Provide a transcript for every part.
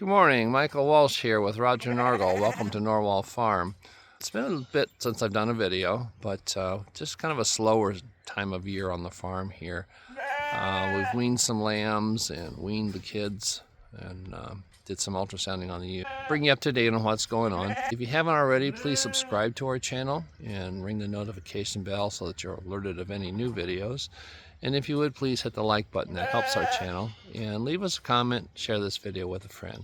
Good morning, Michael Walsh here with Roger Norgel. Welcome to Norwal Farm. It's been a bit since I've done a video, but just kind of a slower time of year on the farm here. We've weaned some lambs and weaned the kids and did some ultrasounding on the ewes. Bring you up to date on what's going on. If you haven't already, please subscribe to our channel and ring the notification bell so that you're alerted of any new videos. And if you would, please hit the like button. That helps our channel. And leave us a comment, share this video with a friend.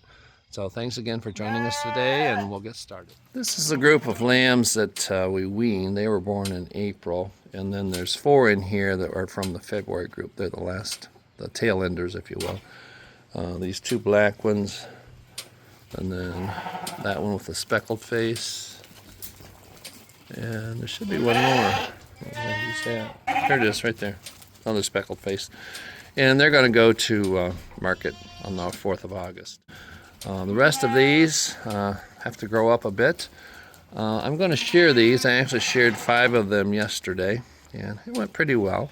So thanks again for joining us today, and we'll get started. This is a group of lambs that we weaned. They were born in April. And then there's 4 in here that are from the February group. They're the tail enders, if you will. These 2 black ones, and then that one with the speckled face. And there should be one more. Where's that? There it is, right there. Another speckled face. And they're going to go to market on the 4th of August. The rest of these have to grow up a bit. I'm going to shear these. I actually sheared 5 of them yesterday, and it went pretty well.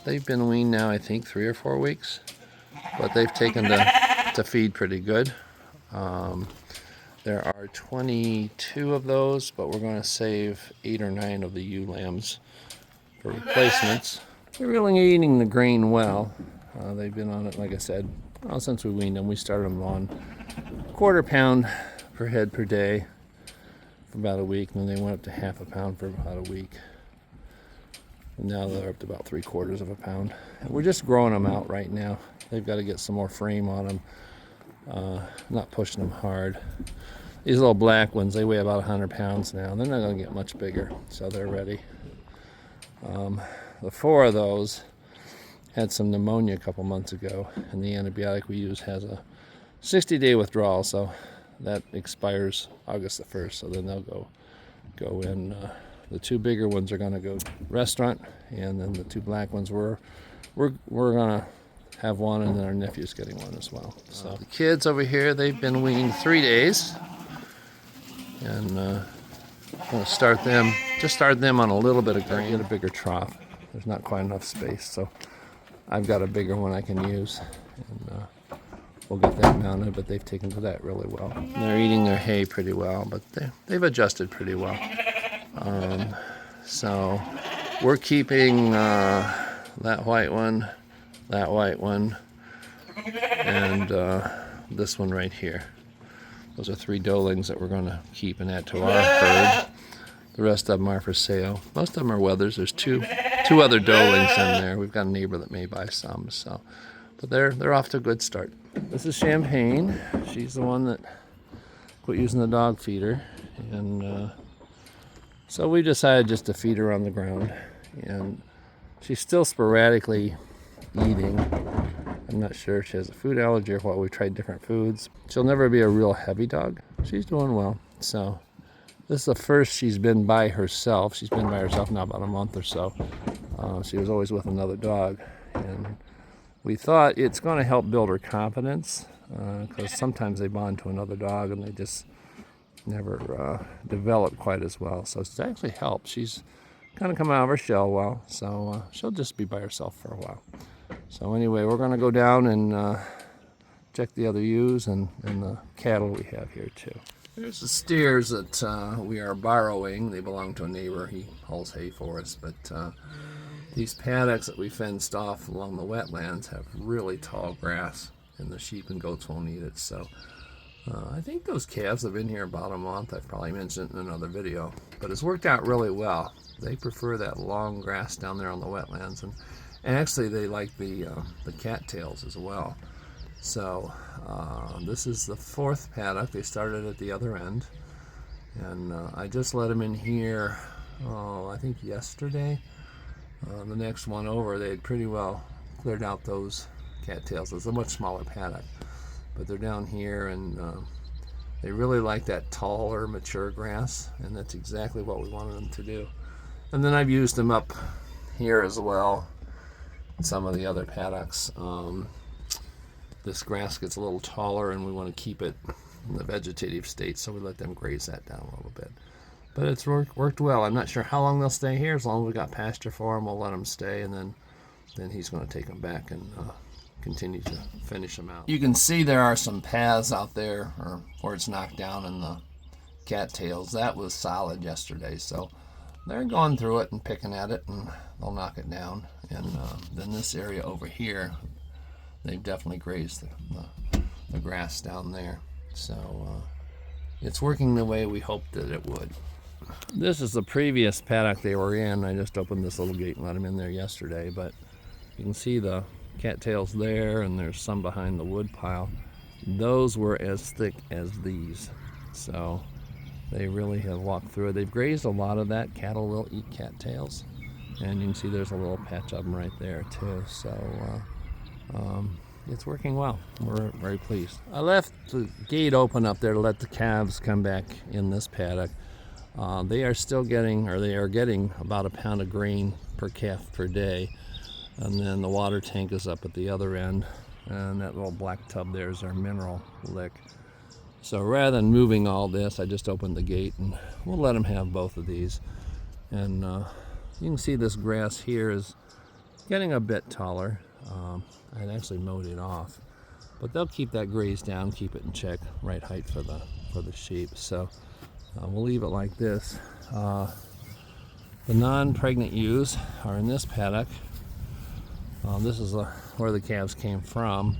They've been weaned now, I think, 3 or 4 weeks, but they've taken to feed pretty good. There are 22 of those, but we're going to save 8 or 9 of the ewe lambs for replacements. They're really eating the grain well. They've been on it, like I said, since we weaned them. We started them on 1/4 pound per head per day for about a week, and then they went up to 1/2 pound for about a week. And now they're up to about 3/4 pound. And we're just growing them out right now. They've got to get some more frame on them. Not pushing them hard. These little black ones, they weigh about 100 pounds now. They're not going to get much bigger, so they're ready. The 4 of those had some pneumonia a couple months ago, and the antibiotic we use has a 60-day withdrawal, so that expires August the 1st. So then they'll go in. The 2 bigger ones are going to go restaurant, and then the 2 black ones we're going to have one, and then our nephew's getting one as well. So the kids over here, they've been weaned 3 days, and I'm going to start them on a little bit of grain, get a bigger trough. There's not quite enough space, so I've got a bigger one I can use, and we'll get that mounted, but they've taken to that really well. And they're eating their hay pretty well, but they've adjusted pretty well. So we're keeping that white one, and this one right here. Those are 3 doelings that we're going to keep and add to our herd. The rest of them are for sale. Most of them are wethers. There's two other doelings in there. We've got a neighbor that may buy some, so. But they're off to a good start. This is Champagne. She's the one that quit using the dog feeder, and so we decided just to feed her on the ground. And she's still sporadically eating. I'm not sure if she has a food allergy or what. We've tried different foods. She'll never be a real heavy dog. She's doing well. So this is the first she's been by herself. She's been by herself now about a month or so. She was always with another dog. And we thought it's going to help build her confidence, because sometimes they bond to another dog and they just never develop quite as well. So it's actually helped. She's kind of come out of her shell well, so she'll just be by herself for a while. So anyway, we're going to go down and check the other ewes and the cattle we have here too. There's the steers that we are borrowing. They belong to a neighbor. He hauls hay for us, but these paddocks that we fenced off along the wetlands have really tall grass, and the sheep and goats won't eat it. So I think those calves have been here about a month. I've probably mentioned it in another video, but it's worked out really well. They prefer that long grass down there on the wetlands, and actually they like the cattails as well. So this is the 4th paddock. They started at the other end, and I just let them in here, I think yesterday. The next one over, they had pretty well cleared out those cattails. It's a much smaller paddock, but they're down here, and they really like that taller, mature grass, and that's exactly what we wanted them to do. And then I've used them up here as well in some of the other paddocks. This grass gets a little taller, and we want to keep it in the vegetative state, so we let them graze that down a little bit. But it's worked well. I'm not sure how long they'll stay here. As long as we got pasture for them, we'll let them stay, and then he's going to take them back and continue to finish them out. You can see there are some paths out there where it's knocked down in the cattails. That was solid yesterday, so they're going through it and picking at it, and they'll knock it down. And then this area over here, they've definitely grazed the grass down there. So it's working the way we hoped that it would. This is the previous paddock they were in. I just opened this little gate and let them in there yesterday, but you can see the cattails there, and there's some behind the wood pile. Those were as thick as these, so they really have walked through it. They've grazed a lot of that. Cattle will eat cattails, and you can see there's a little patch of them right there too. So it's working well. We're very pleased. I left the gate open up there to let the calves come back in this paddock. They are still getting, or they are getting, about a pound of grain per calf per day. And then the water tank is up at the other end, and that little black tub there is our mineral lick. So rather than moving all this, I just opened the gate, and we'll let them have both of these. And you can see this grass here is getting a bit taller. I'd actually mowed it off, but they'll keep that graze down, keep it in check, right height for the sheep. So we'll leave it like this. The non-pregnant ewes are in this paddock. This is where the calves came from.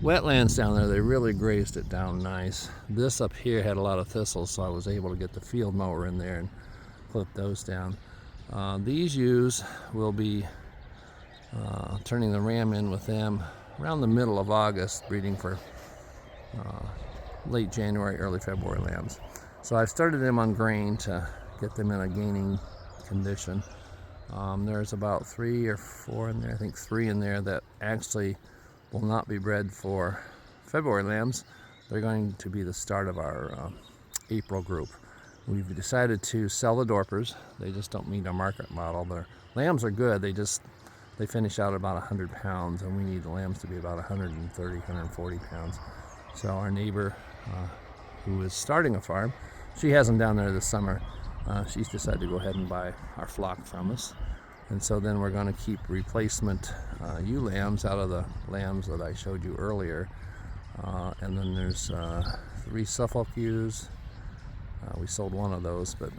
Wetlands down there, they really grazed it down nice. This up here had a lot of thistles, so I was able to get the field mower in there and clip those down. These ewes will be turning the ram in with them around the middle of August, breeding for late January, early February lambs. So I've started them on grain to get them in a gaining condition. There's about 3 or 4 in there, I think 3 in there that actually will not be bred for February lambs. They're going to be the start of our April group. We've decided to sell the Dorpers. They just don't meet our market model. Their lambs are good, they finish out about 100 pounds, and we need the lambs to be about 130, 140 pounds. So our neighbor who is starting a farm, she has them down there this summer. She's decided to go ahead and buy our flock from us. And so then we're going to keep replacement ewe lambs out of the lambs that I showed you earlier. And then there's 3 Suffolk ewes. We sold one of those, but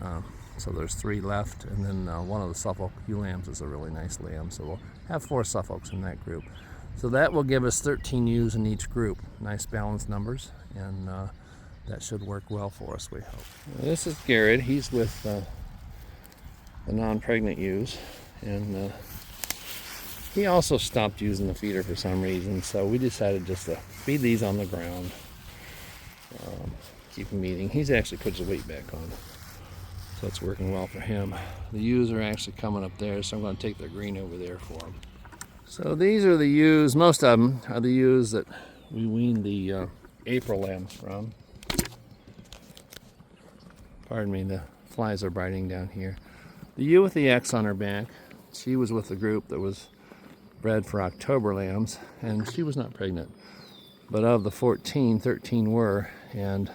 so there's 3 left. And then one of the Suffolk ewe lambs is a really nice lamb. So we'll have 4 Suffolks in that group. So that will give us 13 ewes in each group. Nice balanced numbers, and that should work well for us, we hope. This is Garrett. He's with the non-pregnant ewes, and he also stopped using the feeder for some reason, so we decided just to feed these on the ground, keep him eating. He's actually put his weight back on, so it's working well for him. The ewes are actually coming up there, so I'm going to take their green over there for them. So these are the ewes. Most of them are the ewes that we weaned the April lambs from. Pardon me, the flies are biting down here. The ewe with the X on her back, she was with the group that was bred for October lambs, and she was not pregnant. But of the 14, 13 were, and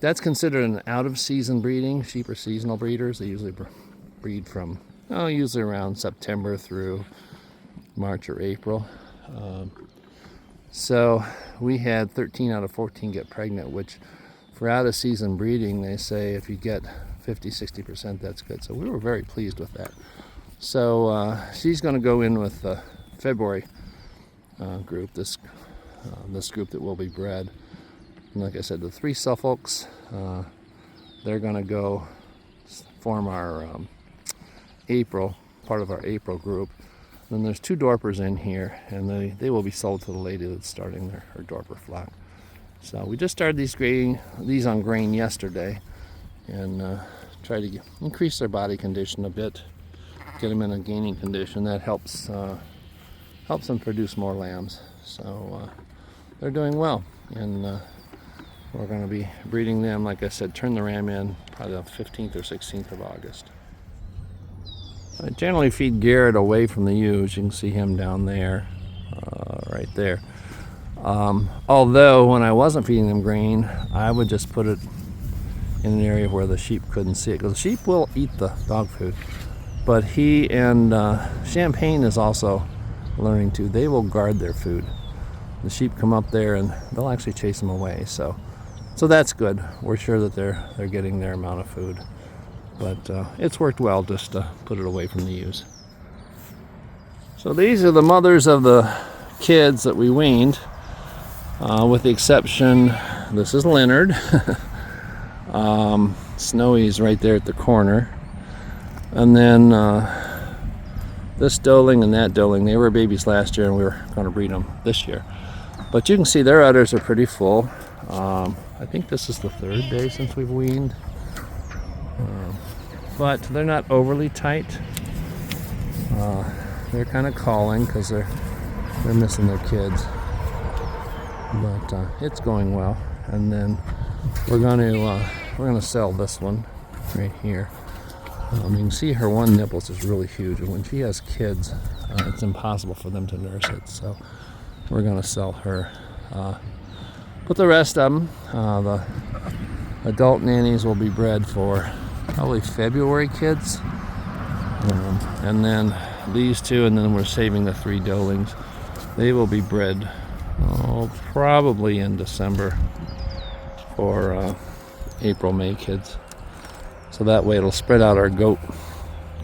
that's considered an out-of-season breeding. Sheep are seasonal breeders. They usually breed from, usually around September through March or April. So we had 13 out of 14 get pregnant, which for out-of-season breeding, they say if you get 50-60%, that's good. So we were very pleased with that. So she's going to go in with the February group, this group that will be bred. And like I said, the 3 Suffolks, they're going to go form our part of our April group. Then there's 2 Dorpers in here, and they will be sold to the lady that's starting her Dorper flock. So we just started these on grain yesterday, and try to increase their body condition a bit, get them in a gaining condition. That helps them produce more lambs. So they're doing well, and we're going to be breeding them, like I said, turn the ram in probably the 15th or 16th of August. I generally feed Garrett away from the ewes. You can see him down there, right there. Although when I wasn't feeding them grain, I would just put it in an area where the sheep couldn't see it, because the sheep will eat the dog food. But he and Champagne is also learning to. They will guard their food. The sheep come up there and they'll actually chase them away. So that's good. We're sure that they're getting their amount of food. But it's worked well just to put it away from the ewes. So these are the mothers of the kids that we weaned, with the exception, this is Leonard. Snowy's right there at the corner. And then this doeling and that doeling, they were babies last year and we were going to breed them this year. But you can see their udders are pretty full. I think this is the 3rd day since we've weaned. But they're not overly tight. They're kind of calling because they're missing their kids. But it's going well. And then we're gonna sell this one right here. You can see her one nipples is really huge, and when she has kids, it's impossible for them to nurse it. So we're gonna sell her. But the rest of them, the adult nannies will be bred for probably February kids, and then these two, and then we're saving the 3 doelings. They will be bred probably in December for April, May kids. So that way it'll spread out our goat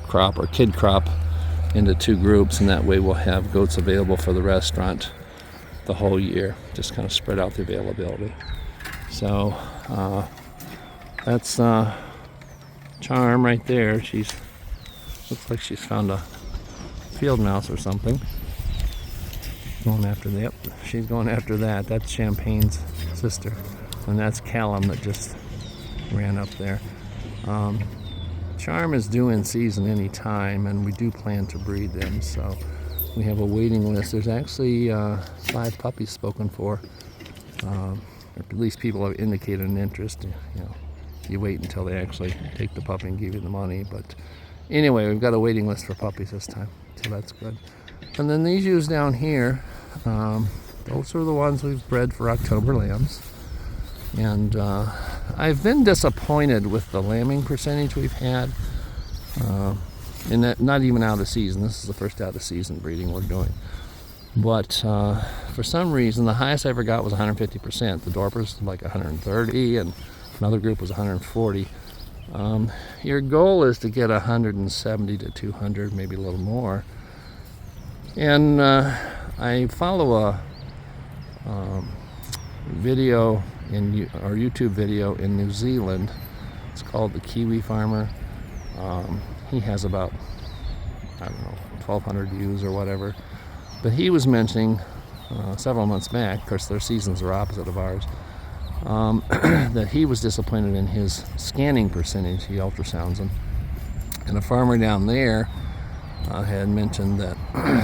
crop or kid crop into 2 groups, and that way we'll have goats available for the restaurant the whole year. Just kind of spread out the availability. So that's Charm right there. Looks like she's found a field mouse or something. Going after that. Yep, she's going after that. That's Champagne's sister. And that's Callum that just ran up there. Charm is due in season any time, and we do plan to breed them. So we have a waiting list. There's actually 5 puppies spoken for. Or at least people have indicated an interest. You wait until they actually take the puppy and give you the money. But anyway, we've got a waiting list for puppies this time, so that's good. And then these ewes down here, those are the ones we've bred for October lambs. And I've been disappointed with the lambing percentage we've had. In that, not even out of season. This is the first out of season breeding we're doing. But for some reason, the highest I ever got was 150%. The Dorpers like 130, and another group was 140. Your goal is to get 170 to 200, maybe a little more. And I follow a video or YouTube video in New Zealand. It's called The Kiwi Farmer. He has about, 1,200 views or whatever. But he was mentioning several months back, of course their seasons are opposite of ours, that he was disappointed in his scanning percentage. He ultrasounds them. And a farmer down there had mentioned that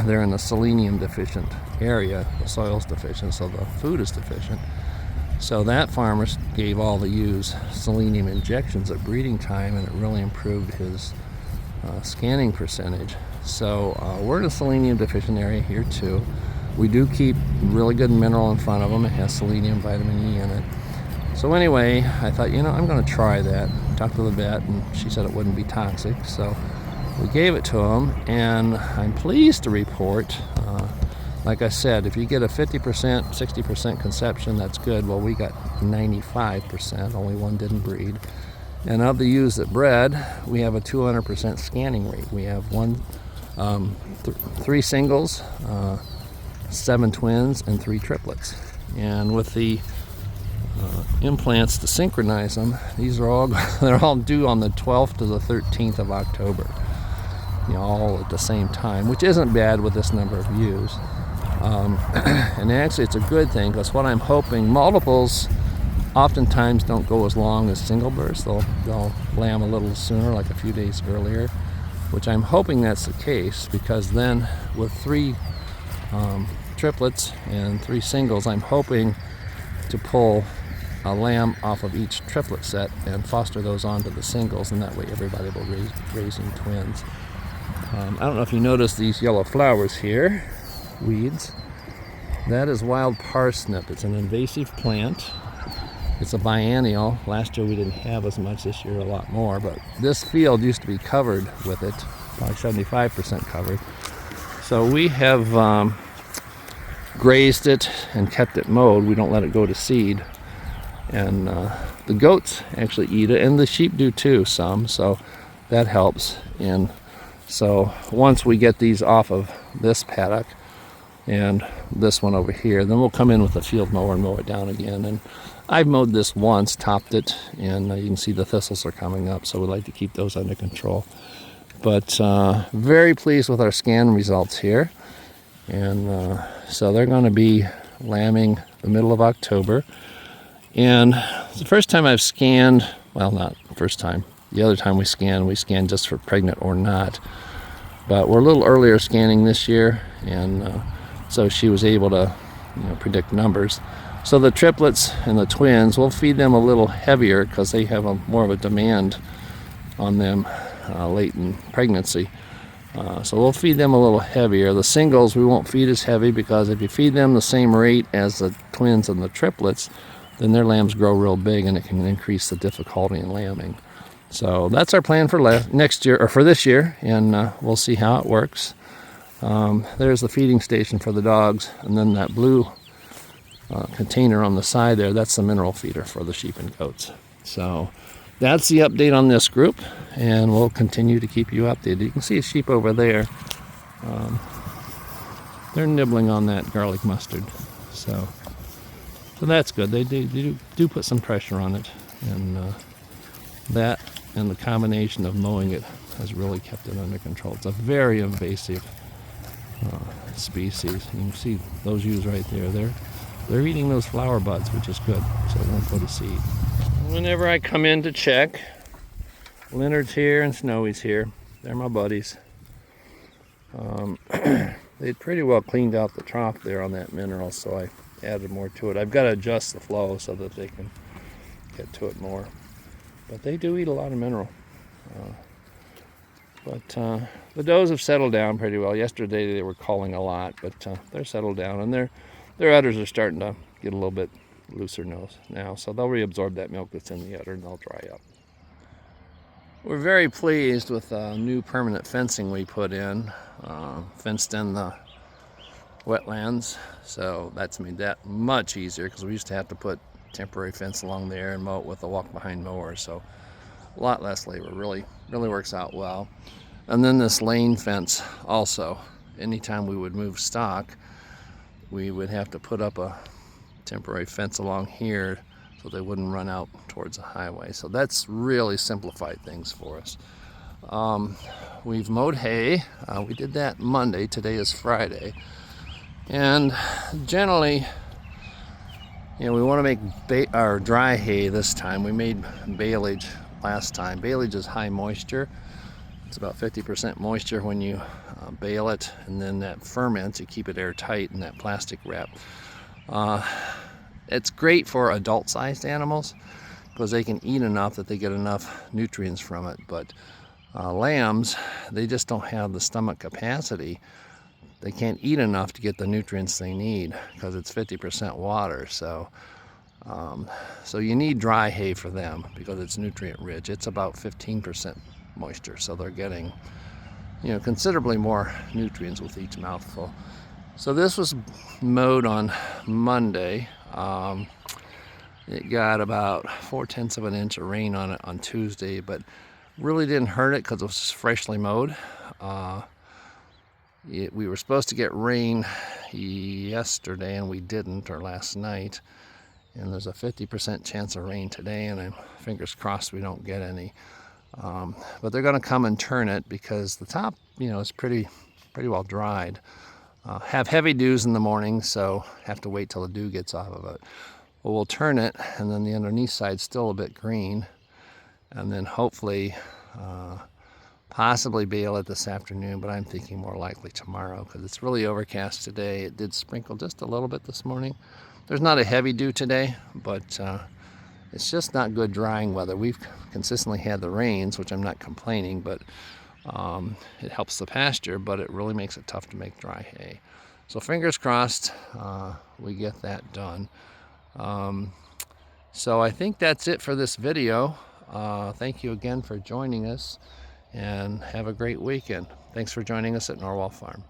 they're in a selenium deficient area. The soil's deficient, so the food is deficient. So that farmer gave all the ewes selenium injections at breeding time, and it really improved his scanning percentage. So we're in a selenium deficient area here too. We do keep really good mineral in front of them. It has selenium, vitamin E in it. So anyway, I thought, I'm going to try that. Talked to the vet, and she said it wouldn't be toxic. So we gave it to him, and I'm pleased to report, like I said, if you get a 50%, 60% conception, that's good. Well, we got 95%. Only one didn't breed. And of the ewes that bred, we have a 200% scanning rate. We have 3 singles, 7 twins, and 3 triplets. And with the implants to synchronize them, they're all due on the 12th to the 13th of October. All at the same time, which isn't bad with this number of ewes. And actually it's a good thing, because what I'm hoping, multiples oftentimes don't go as long as single births. They'll lamb a little sooner, like a few days earlier, which I'm hoping that's the case, because then with 3 triplets and 3 singles, I'm hoping to pull a lamb off of each triplet set and foster those onto the singles, and that way everybody will be raising twins. I don't know if you notice these yellow flowers here, weeds. That is wild parsnip. It's an invasive plant. It's a biennial. Last year we didn't have as much, this year a lot more, but this field used to be covered with it, probably 75% covered. So we have grazed it and kept it mowed. We don't let it go to seed. And the goats actually eat it, and the sheep do too, some, so that helps. And so once we get these off of this paddock and this one over here, then we'll come in with a field mower and mow it down again. And I've mowed this once, topped it, and you can see the thistles are coming up, so we like to keep those under control. But very pleased with our scan results here. And so they're going to be lambing the middle of October. And it's the first time I've scanned, well, not the first time. The other time we scanned just for pregnant or not. But we're a little earlier scanning this year, and so she was able to predict numbers. So the triplets and the twins, we'll feed them a little heavier because they have more of a demand on them late in pregnancy. So we'll feed them a little heavier. The singles we won't feed as heavy, because if you feed them the same rate as the twins and the triplets, then their lambs grow real big and it can increase the difficulty in lambing. So that's our plan for next year, or for this year, and we'll see how it works. There's the feeding station for the dogs, and then that blue container on the side there, that's the mineral feeder for the sheep and goats. So that's the update on this group, and we'll continue to keep you updated. You can see a sheep over there. They're nibbling on that garlic mustard. So that's good. They do put some pressure on it, and that and the combination of mowing it has really kept it under control. It's a very invasive species. You can see those ewes right there. They're eating those flower buds, which is good, so it won't go to seed. Whenever I come in to check, Leonard's here and Snowy's here. They're my buddies. They'd pretty well cleaned out the trough there on that mineral, so I added more to it. I've got to adjust the flow so that they can get to it more. But they do eat a lot of mineral. But the does have settled down pretty well. Yesterday they were calling a lot, but they're settled down, and their udders are starting to get a little bit looser now, so they'll reabsorb that milk that's in the udder and they'll dry up. We're very pleased with the new permanent fencing we put in, fenced in the wetlands, so that's made that much easier, because we used to have to put temporary fence along there and mow it with a walk-behind mower, so a lot less labor. Really works out well. And then this lane fence also, anytime we would move stock, we would have to put up a temporary fence along here so they wouldn't run out towards the highway. So that's really simplified things for us. We've mowed hay. We did that Monday. Today is Friday. And generally, we want to make our dry hay this time. We made baleage last time. Baleage is high moisture. It's about 50% moisture when you bale it, and then that ferments. You keep it airtight in that plastic wrap. It's great for adult-sized animals because they can eat enough that they get enough nutrients from it. But lambs, they just don't have the stomach capacity. They can't eat enough to get the nutrients they need because it's 50% water. So you need dry hay for them because it's nutrient rich. It's about 15% moisture, so they're getting considerably more nutrients with each mouthful. So this was mowed on Monday. It got about 4/10 of an inch of rain on it on Tuesday, but really didn't hurt it because it was freshly mowed. We were supposed to get rain yesterday and we didn't, or last night, and there's a 50% chance of rain today, and I'm fingers crossed we don't get any. But they're going to come and turn it because the top is pretty well dried. Have heavy dews in the morning, so have to wait till the dew gets off of it. Well, we'll turn it, and then the underneath side's still a bit green, and then hopefully possibly bale it this afternoon, but I'm thinking more likely tomorrow because it's really overcast today. It did sprinkle just a little bit this morning. There's not a heavy dew today, but it's just not good drying weather. We've consistently had the rains, which I'm not complaining, but it helps the pasture, but it really makes it tough to make dry hay. So fingers crossed we get that done. So I think that's it for this video. Thank you again for joining us, and have a great weekend. Thanks for joining us at Norwal Farm.